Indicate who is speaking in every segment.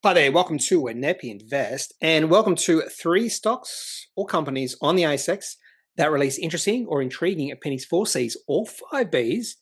Speaker 1: Hi there, welcome to Kneppy Invest, and welcome to 3 stocks or companies on the ASX that release interesting or intriguing Appendix 4Cs or 5Bs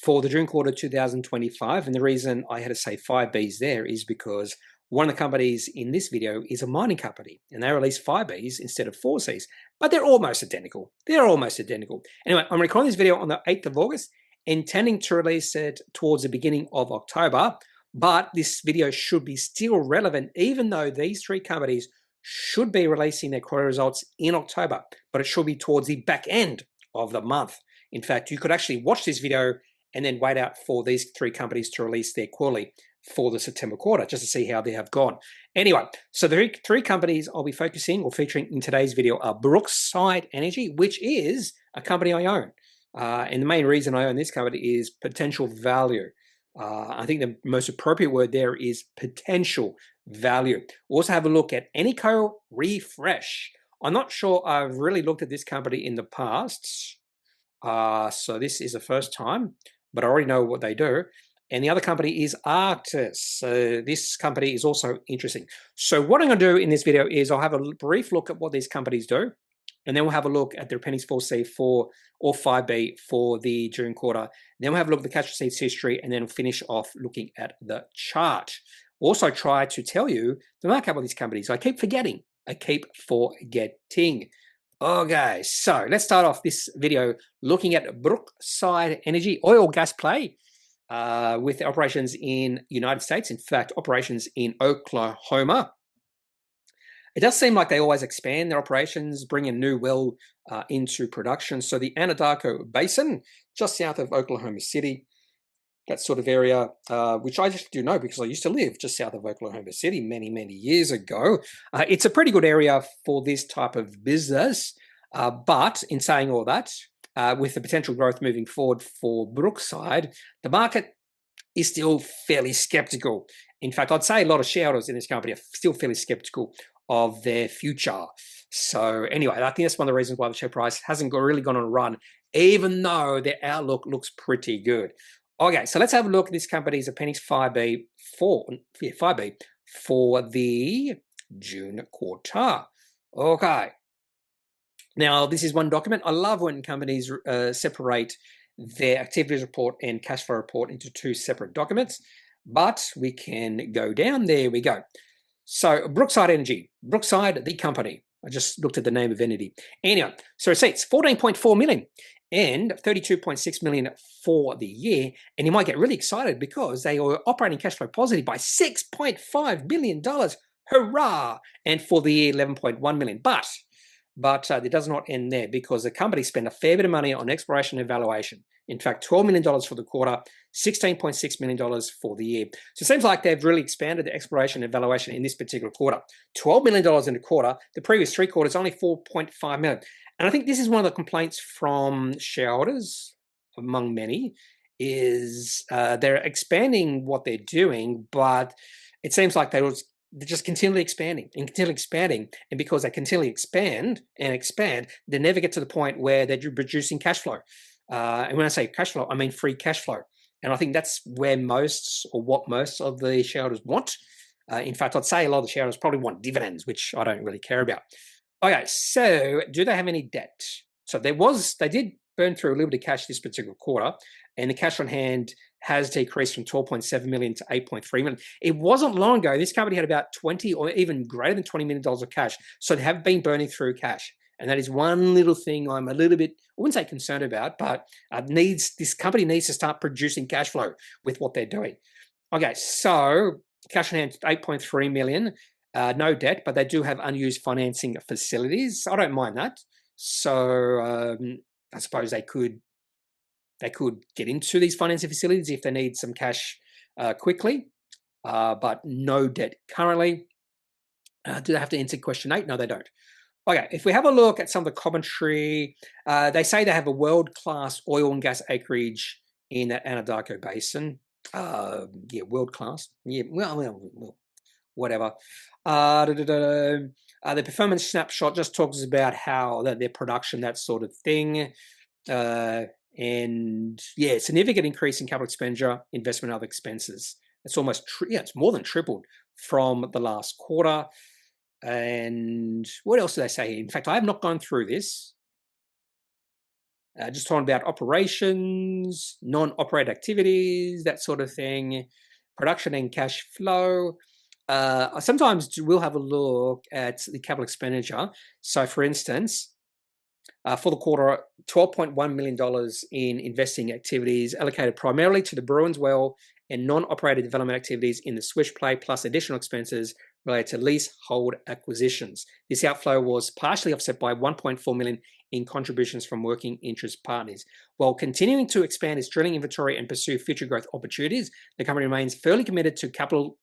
Speaker 1: for the June quarter 2025. And the reason I had to say 5Bs there is because one of the companies in this video is a mining company, and they release 5Bs instead of 4Cs, but they're almost identical. Anyway, I'm recording this video on the 8th of August, intending to release it towards the beginning of October. But this video should be still relevant, even though these 3 companies should be releasing their quarter results in October, but it should be towards the back end of the month. In fact, you could actually watch this video and then wait out for these 3 companies to release their quarterly for the September quarter, just to see how they have gone. Anyway, so the 3 companies I'll be focusing or featuring in today's video are Brookside Energy, which is a company I own. And the main reason I own this company is potential value. I think the most appropriate word there is potential value. We'll also have a look at Eneco Refresh. I'm not sure I've really looked at this company in the past, so this is the first time, but I already know what they do. And the other company is ArchTIS. So this company is also interesting. So what I'm going to do in this video is I'll have a brief look at what these companies do, and then we'll have a look at their Appendix 4C or 5B for the June quarter. Then we'll have a look at the cash receipts history, and then we'll finish off looking at the chart. Also try to tell you the market cap of these companies. I keep forgetting. Okay, so let's start off this video looking at Brookside Energy, oil gas play with operations in United States. In fact, operations in Oklahoma. It does seem like they always expand their operations, bring a new well into production. So the Anadarko Basin, just south of Oklahoma City, that sort of area, which I just do know because I used to live just south of Oklahoma City many, many years ago. It's a pretty good area for this type of business. But in saying all that, with the potential growth moving forward for Brookside, the market is still fairly skeptical. In fact, I'd say a lot of shareholders in this company are still fairly skeptical of their future. So anyway, I think that's one of the reasons why the share price hasn't really gone on a run, even though their outlook looks pretty good. Okay, so let's have a look at this company's Appendix 5B for the June quarter. Okay. Now, this is one document. I love when companies separate their activities report and cash flow report into 2 separate documents, but we can go down. There we go. So Brookside Energy, Brookside, the company. I just looked at the name of entity. Anyway, so receipts, 14.4 million and 32.6 million for the year. And you might get really excited because they were operating cash flow positive by $6.5 billion. Hurrah! And for the year, 11.1 million. But it does not end there because the company spent a fair bit of money on exploration and evaluation. In fact, $12 million for the quarter, $16.6 million for the year. So it seems like they've really expanded the exploration and evaluation in this particular quarter. $12 million in the quarter. The previous 3 quarters, only $4.5 million. And I think this is one of the complaints from shareholders, among many, is they're expanding what they're doing, but it seems like they're just continually expanding. And because they continually expand, they never get to the point where they're producing cash flow. And when I say cash flow, I mean free cash flow. And I think that's where what most of the shareholders want. In fact, I'd say a lot of the shareholders probably want dividends, which I don't really care about. Okay, so do they have any debt? So they did burn through a little bit of cash this particular quarter, and the cash on hand has decreased from 12.7 million to 8.3 million. It wasn't long ago. This company had about 20 or even greater than $20 million of cash. So they have been burning through cash. And that is one little thing I'm a little bit, I wouldn't say concerned about, but this company needs to start producing cash flow with what they're doing. Okay, so cash on hand, 8.3 million, no debt, but they do have unused financing facilities. I don't mind that. So I suppose they could get into these financing facilities if they need some cash quickly, but no debt currently. Do they have to answer question 8? No, they don't. Okay, if we have a look at some of the commentary, they say they have a world-class oil and gas acreage in that Anadarko Basin. Yeah, world-class. Yeah, well, whatever. The performance snapshot just talks about how their production, that sort of thing. And yeah, significant increase in capital expenditure, investment, and other expenses. It's almost, it's more than tripled from the last quarter. And what else did they say? In fact, I have not gone through this. Just talking about operations, non-operate activities, that sort of thing, production and cash flow. Sometimes we'll have a look at the capital expenditure. So, for instance, for the quarter, $12.1 million in investing activities allocated primarily to the Bruins well and non-operated development activities in the Swish play, plus additional expenses related to leasehold acquisitions. This outflow was partially offset by $1.4 million in contributions from working interest partners. While continuing to expand its drilling inventory and pursue future growth opportunities, the company remains fairly committed to capital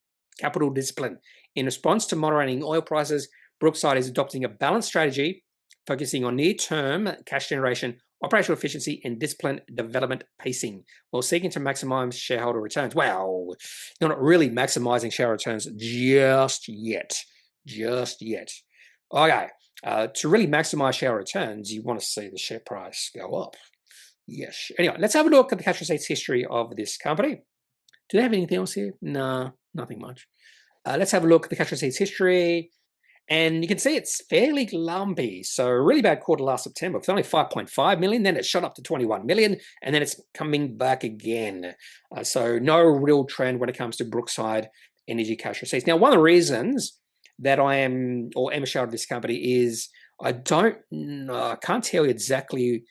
Speaker 1: discipline. In response to moderating oil prices, Brookside is adopting a balanced strategy focusing on near-term cash generation, operational efficiency, and disciplined development pacing, while seeking to maximize shareholder returns. Well, they're not really maximizing shareholder returns just yet. Just yet. Okay, to really maximize shareholder returns, you want to see the share price go up. Yes. Anyway, let's have a look at the cash receipts history of this company. Do they have anything else here? No, nothing much. Let's have a look at the cash receipts history. And you can see it's fairly lumpy. So a really bad quarter last September. It's only 5.5 million. Then it shot up to 21 million. And then it's coming back again. So no real trend when it comes to Brookside Energy cash receipts. Now, one of the reasons that I am a shareholder of this company is I can't tell you exactly.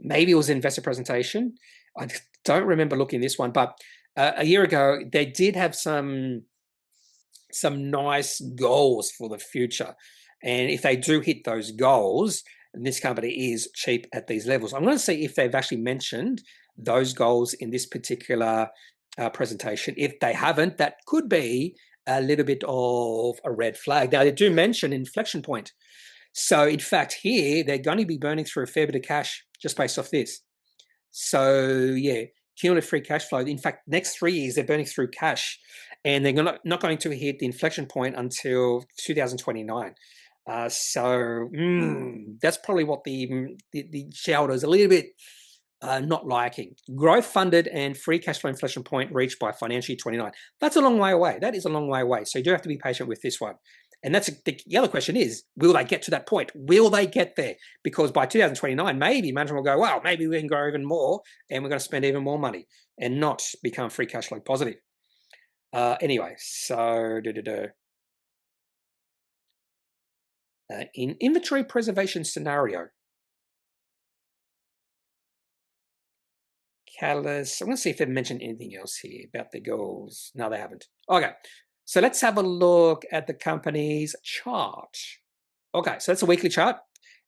Speaker 1: Maybe it was an investor presentation. I don't remember looking at this one. But a year ago, they did have some nice goals for the future. And if they do hit those goals, and this company is cheap at these levels. I'm going to see if they've actually mentioned those goals in this particular presentation. If they haven't, that could be a little bit of a red flag. Now, they do mention inflection point. So, in fact, here, they're going to be burning through a fair bit of cash just based off this. So, yeah, cumulative free cash flow. In fact, next 3 years, they're burning through cash. And they're not going to hit the inflection point until 2029. So that's probably what the shareholders are a little bit not liking. Growth funded and free cash flow inflection point reached by financial year 29. That's a long way away. That is a long way away. So you do have to be patient with this one. And that's the other question is, will they get to that point? Will they get there? Because by 2029, maybe management will go, wow, maybe we can grow even more and we're going to spend even more money and not become free cash flow positive. Anyway, so in inventory preservation scenario, catalyst. I'm going to see if they've mentioned anything else here about the goals. No, they haven't. Okay, so let's have a look at the company's chart. Okay, so that's a weekly chart.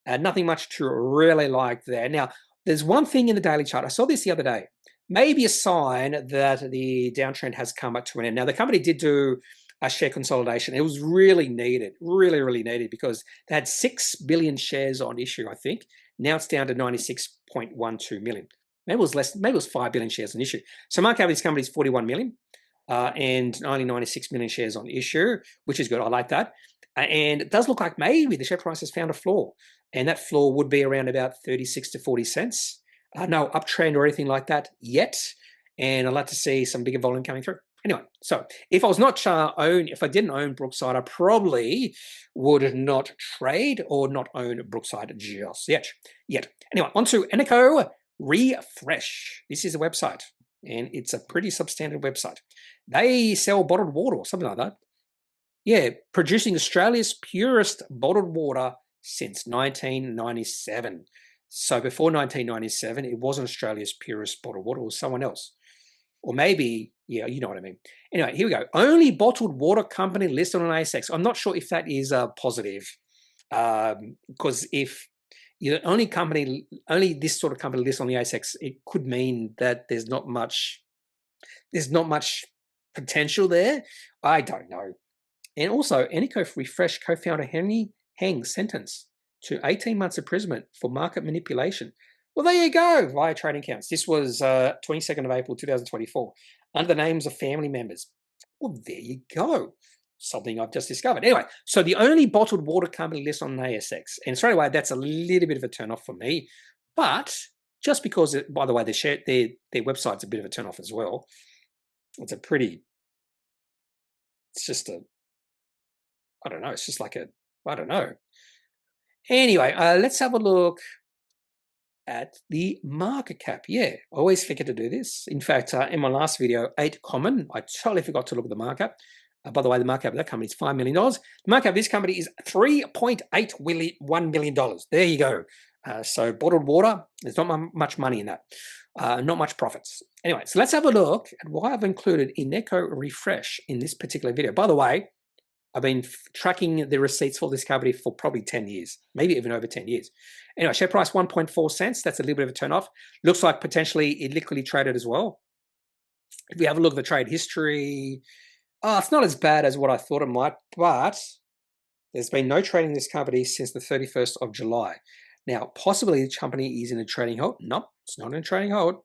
Speaker 1: Nothing much to really like there. Now, there's one thing in the daily chart. I saw this the other day. Maybe a sign that the downtrend has come up to an end. Now, the company did do a share consolidation. It was really needed, really needed, because they had 6 billion shares on issue, I think. Now it's down to 96.12 million. Maybe it was less, maybe it was 5 billion shares on issue. So market cap of this company is 41 million and only 96 million shares on issue, which is good. I like that. And it does look like maybe the share price has found a floor. And that floor would be around about 36 to 40 cents. No uptrend or anything like that yet. And I'd like to see some bigger volume coming through. Anyway, so if I was not if I didn't own Brookside, I probably would not trade or not own Brookside just yet. Anyway, on to Eneco Refresh. This is a website, and it's a pretty substandard website. They sell bottled water or something like that. Yeah, producing Australia's purest bottled water since 1997. So before 1997, it wasn't Australia's purest bottled water, it was someone else. Or maybe, yeah, you know what I mean. Anyway, here we go. Only bottled water company listed on ASX. I'm not sure if that is positive, because if you're the only this sort of company listed on the ASX, it could mean that there's not much potential there. I don't know. And also, Eneco Refresh co-founder Henry Heng's sentenced to 18 months imprisonment for market manipulation. Well, there you go, via trading accounts. This was 22nd of April, 2024, under the names of family members. Well, there you go. Something I've just discovered. Anyway, so the only bottled water company listed on ASX. And straight away, that's a little bit of a turn-off for me. But just because, by the way, their website's a bit of a turn-off as well. It's a pretty It's just I don't know. It's just like I don't know. Anyway, let's have a look at the market cap. Yeah, I always forget to do this. In fact, in my last video, 8 common, I totally forgot to look at the market cap. By the way, the market cap of that company is $5 million. The market cap of this company is $3.81 million. There you go. So bottled water, there's not much money in that. Not much profits. Anyway, so let's have a look at why I've included Eneco Refresh in this particular video. By the way, I've been tracking the receipts for this company for probably 10 years, maybe even over 10 years. Anyway, share price 1.4 cents. That's a little bit of a turn-off. Looks like potentially it liquidly traded as well. If we have a look at the trade history, it's not as bad as what I thought it might, but there's been no trading in this company since the 31st of July. Now, possibly the company is in a trading hold. Nope, it's not in a trading hold.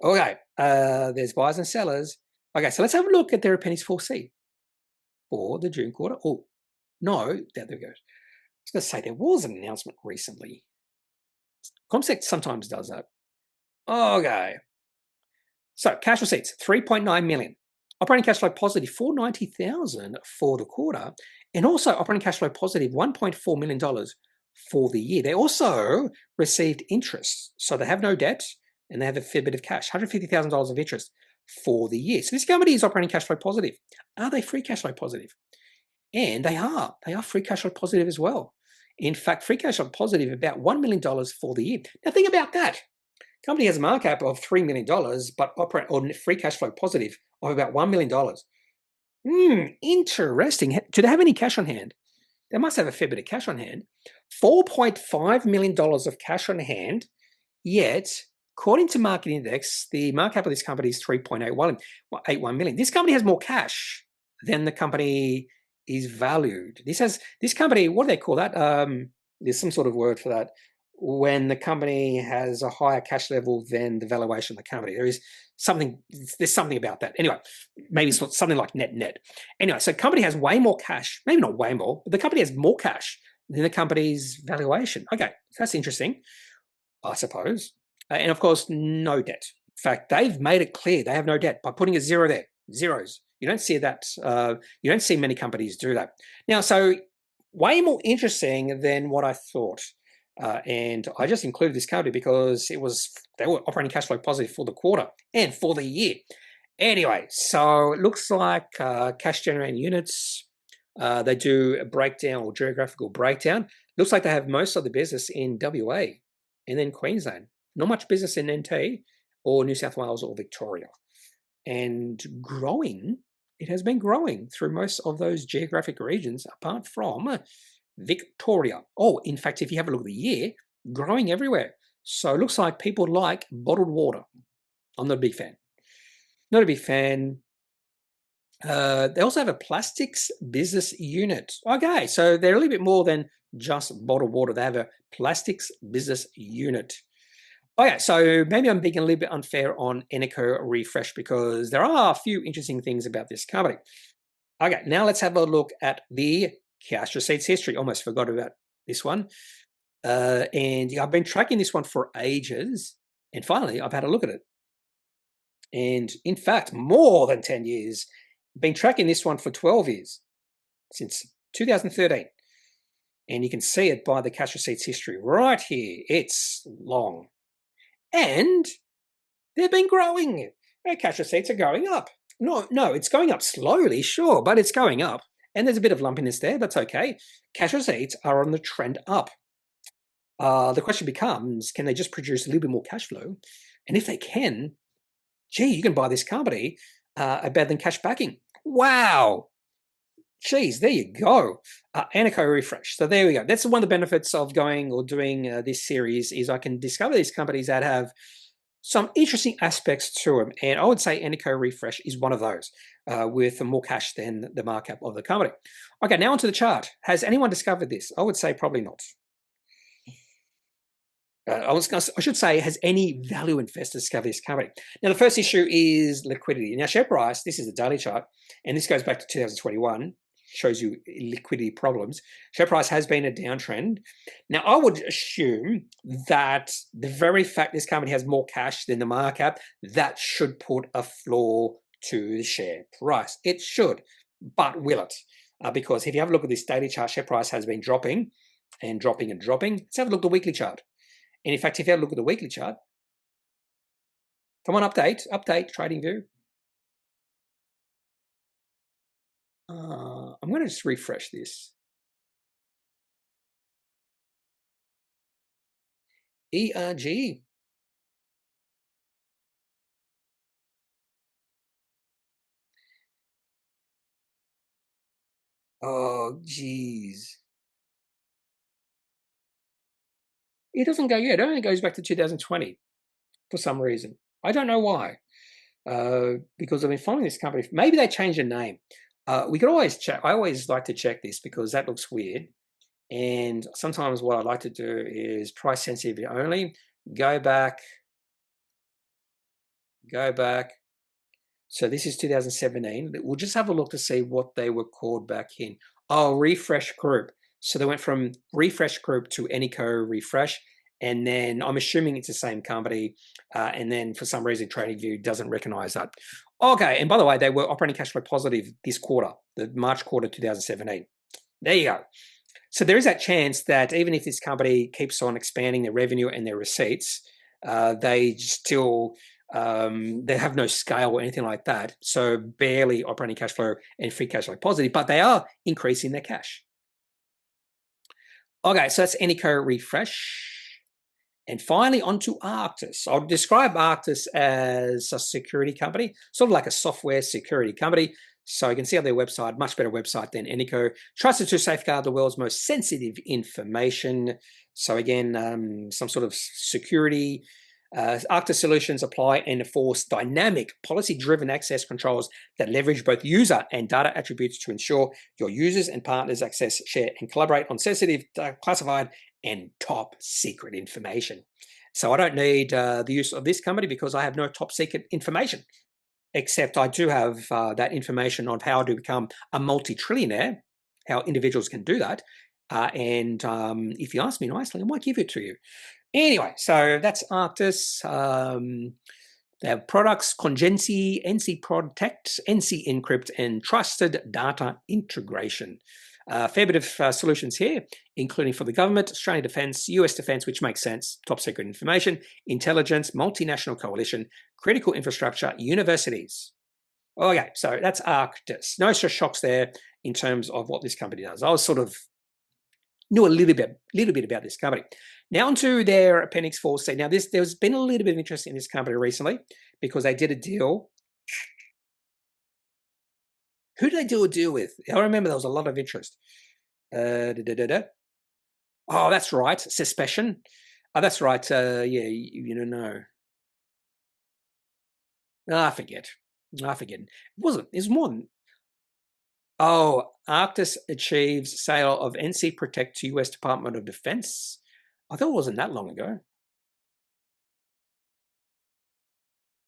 Speaker 1: Okay, there's buyers and sellers. Okay, so let's have a look at their Appendix 4C for the June quarter. Oh, no, there we go. I was going to say there was an announcement recently. Comsec sometimes does that. Okay. So cash receipts, 3.9 million. Operating cash flow positive, 490,000 for the quarter. And also operating cash flow positive, $1.4 million for the year. They also received interest. So they have no debt and they have a fair bit of cash, $150,000 of interest for the year. So this company is operating cash flow positive. Are they free cash flow positive? And they are. They are free cash flow positive as well. In fact, free cash flow positive about $1 million for the year. Now think about that. Company has a market cap of $3 million, but operate on free cash flow positive of about $1 million. Interesting. Do they have any cash on hand? They must have a fair bit of cash on hand. $4.5 million of cash on hand, yet, according to Market Index, the market cap of this company is $3.81 million. This company has more cash than the company is valued. This company, what do they call that? There's some sort of word for that. When the company has a higher cash level than the valuation of the company. There's something about that. Anyway, maybe it's something like net. Anyway, so company has way more cash, maybe not way more, but the company has more cash than the company's valuation. Okay, that's interesting, I suppose. And of course, no debt. In fact, they've made it clear they have no debt by putting a zero there, zeros. You don't see that. You don't see many companies do that. Now, so way more interesting than what I thought. And I just included this company because they were operating cash flow positive for the quarter and for the year. Anyway, so it looks like cash generating units, they do a breakdown or geographical breakdown. Looks like they have most of the business in WA and then Queensland. Not much business in NT or New South Wales or Victoria. And growing, it has been growing through most of those geographic regions apart from Victoria. Oh, in fact, if you have a look at the year, growing everywhere. So it looks like people like bottled water. I'm not a big fan. Not a big fan. They also have a plastics business unit. Okay, so they're a little bit more than just bottled water. They have a plastics business unit. Okay, so maybe I'm being a little bit unfair on Eneco Refresh because there are a few interesting things about this company. Okay, now let's have a look at the cash receipts history. Almost forgot about this one. And I've been tracking this one for ages. And finally, I've had a look at it. And in fact, more than 10 years. Been tracking this one for 12 years, since 2013. And you can see it by the cash receipts history right here. It's long. And they've been growing. Their cash receipts are going up. No, it's going up slowly, sure, but it's going up. And there's a bit of lumpiness there. That's okay. Cash receipts are on the trend up. The question becomes, can they just produce a little bit more cash flow? And if they can, gee, you can buy this company better than cash backing. Wow. Geez, there you go. Eneco Refresh. So there we go. That's one of the benefits of going or doing this series is I can discover these companies that have some interesting aspects to them. And I would say Eneco Refresh is one of those with more cash than the markup of the company. Okay, now onto the chart. Has anyone discovered this? I would say probably not. I should say, has any value investor discovered this company? Now, the first issue is liquidity. Now, share price, this is the daily chart, and this goes back to 2021, shows you liquidity problems. Share price has been a downtrend. Now, I would assume that the very fact this company has more cash than the market cap, that should put a floor to the share price. It should, but will it? Because if you have a look at this daily chart, share price has been dropping and dropping and dropping. Let's have a look at the weekly chart. And in fact, if you have a look at the weekly chart, come on, update, trading view. I'm going to just refresh this. ERG. Oh, geez. It doesn't go yet. It only goes back to 2020 for some reason. I don't know why. Because I've been following this company. Maybe they changed the name. We could always check. I always like to check this because that looks weird. And sometimes what I like to do is price sensitivity only. Go back. So this is 2017. We'll just have a look to see what they were called back in. Oh, Refresh Group. So they went from Refresh Group to Eneco Refresh. And then I'm assuming it's the same company. And then for some reason, TradingView doesn't recognize that. Okay. And by the way, they were operating cash flow positive this quarter, the March quarter 2017. There you go. So there is that chance that even if this company keeps on expanding their revenue and their receipts, they still they have no scale or anything like that. So barely operating cash flow and free cash flow positive, but they are increasing their cash. Okay, so that's Eneco Refresh. And finally, onto ArchTIS. I'll describe ArchTIS as a security company, sort of like a software security company. So you can see on their website, much better website than Eneco, trusted to safeguard the world's most sensitive information. So again, some sort of security. ArchTIS solutions apply and enforce dynamic, policy-driven access controls that leverage both user and data attributes to ensure your users and partners access, share, and collaborate on sensitive, classified, and top secret information. So I don't need the use of this company because I have no top secret information, except I do have that information on how to become a multi-trillionaire, how individuals can do that. And if you ask me nicely, I might give it to you. Anyway, so that's ArchTIS. They have products, Congency, NC Protect, NC Encrypt, and Trusted Data Integration. Fair bit of solutions here, including for the government, Australian Defence, US Defence, which makes sense, top secret information, intelligence, multinational coalition, critical infrastructure, universities. Okay, so that's ArchTIS. No shocks there in terms of what this company does. I was sort of knew a little bit about this company. Now onto their Appendix 4C. Now there's been a little bit of interest in this company recently because they did a deal. Who did they do a deal with? I remember there was a lot of interest. Oh, that's right. Suspicion. Oh, that's right. Yeah, you don't know. I forget. It wasn't. It's more than. Oh, ArchTIS achieves sale of NC Protect to US Department of Defense. I thought it wasn't that long ago.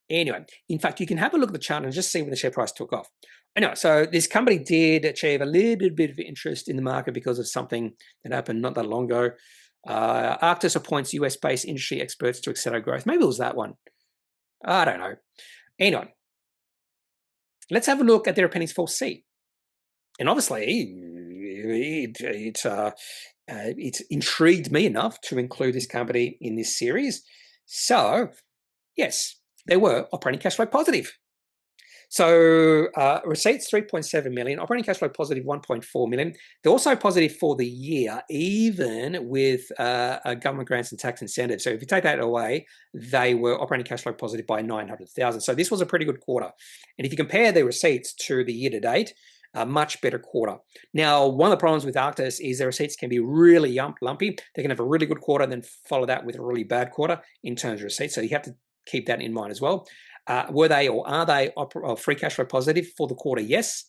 Speaker 1: Anyway, in fact, you can have a look at the chart and just see when the share price took off. Anyway, so this company did achieve a little bit of interest in the market because of something that happened not that long ago. ArchTIS appoints US-based industry experts to accelerate growth. Maybe it was that one. I don't know. Anyway, let's have a look at their Appendix 4C. And obviously, it's intrigued me enough to include this company in this series. So, yes, they were operating cash flow positive. So receipts 3.7 million, operating cash flow positive 1.4 million. They're also positive for the year, even with government grants and tax incentives. So if you take that away, they were operating cash flow positive by 900,000. So this was a pretty good quarter. And if you compare their receipts to the year to date, a much better quarter. Now, one of the problems with ArchTIS is their receipts can be really lumpy. They can have a really good quarter and then follow that with a really bad quarter in terms of receipts. So you have to keep that in mind as well. Were they or are they free cash flow positive for the quarter? Yes.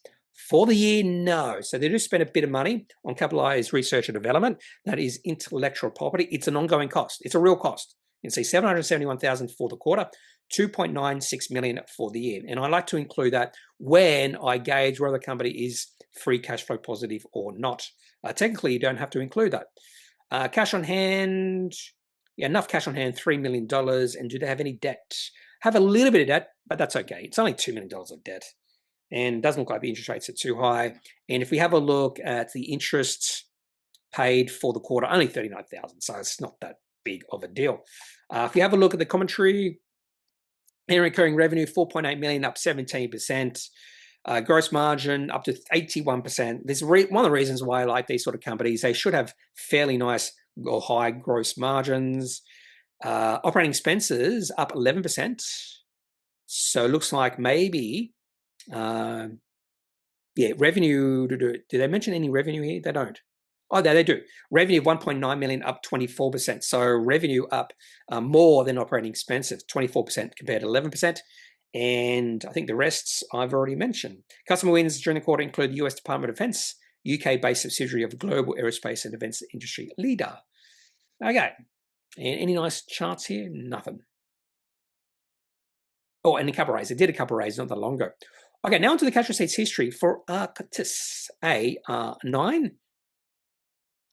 Speaker 1: For the year, no. So they do spend a bit of money on capitalized research and development. That is intellectual property. It's an ongoing cost. It's a real cost. You can see 771,000 for the quarter, 2.96 million for the year. And I like to include that when I gauge whether the company is free cash flow positive or not. Technically, you don't have to include that. Cash on hand, enough cash on hand, $3 million. And do they have any debt? Have a little bit of debt, but that's okay. It's only $2 million of debt, and it doesn't look like the interest rates are too high. And if we have a look at the interest paid for the quarter, only $39,000, so it's not that big of a deal. If you have a look at the commentary, annual recurring revenue, $4.8 million, up 17%. Gross margin up to 81%. This is one of the reasons why I like these sort of companies. They should have fairly nice or high gross margins. Operating expenses up 11%. So it looks like maybe, revenue. Do they mention any revenue here? They don't. Oh, they do. Revenue of 1.9 million, up 24%. So revenue up more than operating expenses, 24% compared to 11%. And I think the rest I've already mentioned. Customer wins during the quarter include the US Department of Defense, UK-based subsidiary of global aerospace and defense industry leader. Okay. And any nice charts here? Nothing. Oh, and a couple raise. I did a couple raise not that long ago. Okay, now onto the cash receipts history for ArchTIS AR9.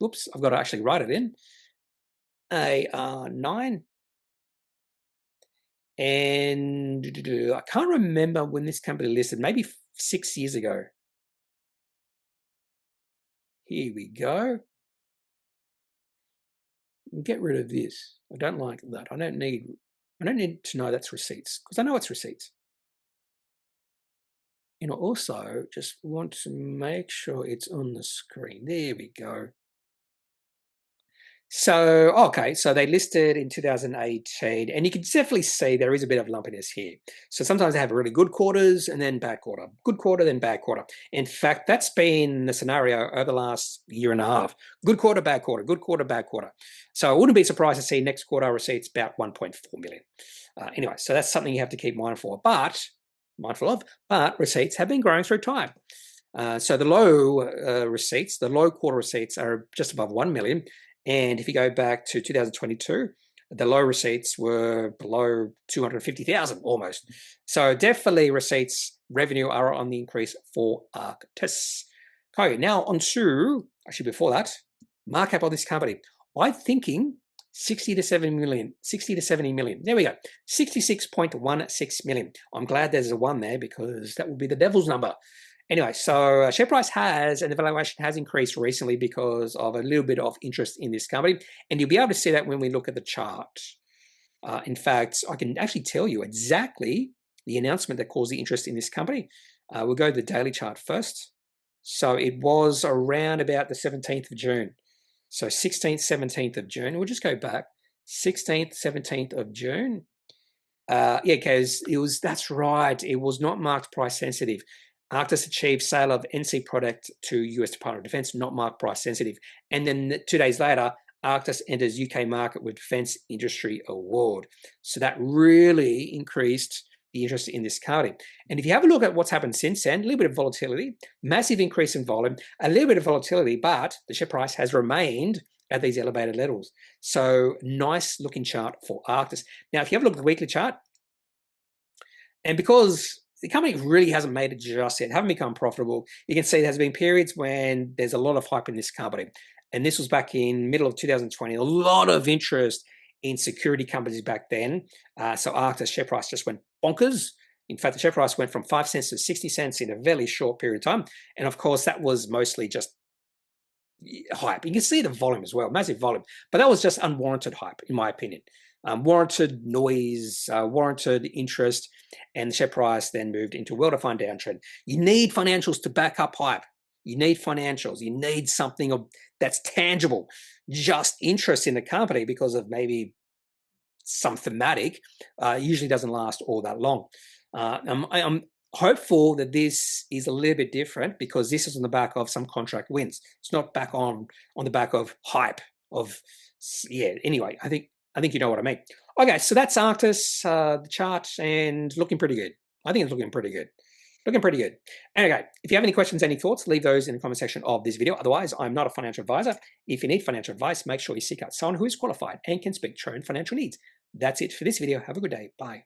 Speaker 1: Oops, I've got to actually write it in. AR9. And I can't remember when this company listed, maybe 6 years ago. Here we go. Get rid of this. I don't like that. I don't need to know that's receipts, because I know it's receipts. And I also just want to make sure it's on the screen. There we go. So, okay, so they listed in 2018, and you can definitely see there is a bit of lumpiness here. So sometimes they have really good quarters and then bad quarter, good quarter, then bad quarter. In fact, that's been the scenario over the last year and a half. Good quarter, bad quarter, good quarter, bad quarter. So I wouldn't be surprised to see next quarter receipts about 1.4 million. Anyway, so that's something you have to keep mindful of, but receipts have been growing through time. So the low receipts, the low quarter receipts are just above 1 million. And if you go back to 2022, the low receipts were below 250,000 almost. So definitely receipts, revenue are on the increase for ArchTIS. Okay, now on to, actually before that, markup of this company. I'm thinking 60 to 70 million. There we go. 66.16 million. I'm glad there's a 1 there because that would be the devil's number. Anyway, so share price has, and the valuation has increased recently because of a little bit of interest in this company. And you'll be able to see that when we look at the chart. In fact, I can actually tell you exactly the announcement that caused the interest in this company. We'll go to the daily chart first. So it was around about the 17th of June. So 16th, 17th of June. We'll just go back. 16th, 17th of June. Because that's right. It was not marked price sensitive. ArchTIS achieved sale of NC product to US Department of Defense, not marked price sensitive. And then 2 days later, ArchTIS enters UK market with Defense Industry Award. So that really increased the interest in this company. And if you have a look at what's happened since then, a little bit of volatility, massive increase in volume, a little bit of volatility, but the share price has remained at these elevated levels. So nice looking chart for ArchTIS. Now, if you have a look at the weekly chart, and because the company really hasn't made it just yet, haven't become profitable, you can see there's been periods when there's a lot of hype in this company. And this was back in middle of 2020, a lot of interest in security companies back then. So ArchTIS share price just went bonkers. In fact, the share price went from 5 cents to 60 cents in a very short period of time. And of course, that was mostly just hype. You can see the volume as well, massive volume. But that was just unwarranted hype, in my opinion. Warranted noise, warranted interest, and the share price then moved into a well-defined downtrend. You need financials to back up hype. You need financials. You need something that's tangible. Just interest in the company because of maybe some thematic usually doesn't last all that long. I'm hopeful that this is a little bit different because this is on the back of some contract wins. It's not back on the back of hype anyway, I think you know what I mean. Okay, so that's ArchTIS, the chart, and looking pretty good. I think it's looking pretty good. Okay, if you have any questions, any thoughts, leave those in the comment section of this video. Otherwise, I'm not a financial advisor. If you need financial advice, make sure you seek out someone who is qualified and can speak to your own financial needs. That's it for this video. Have a good day. Bye.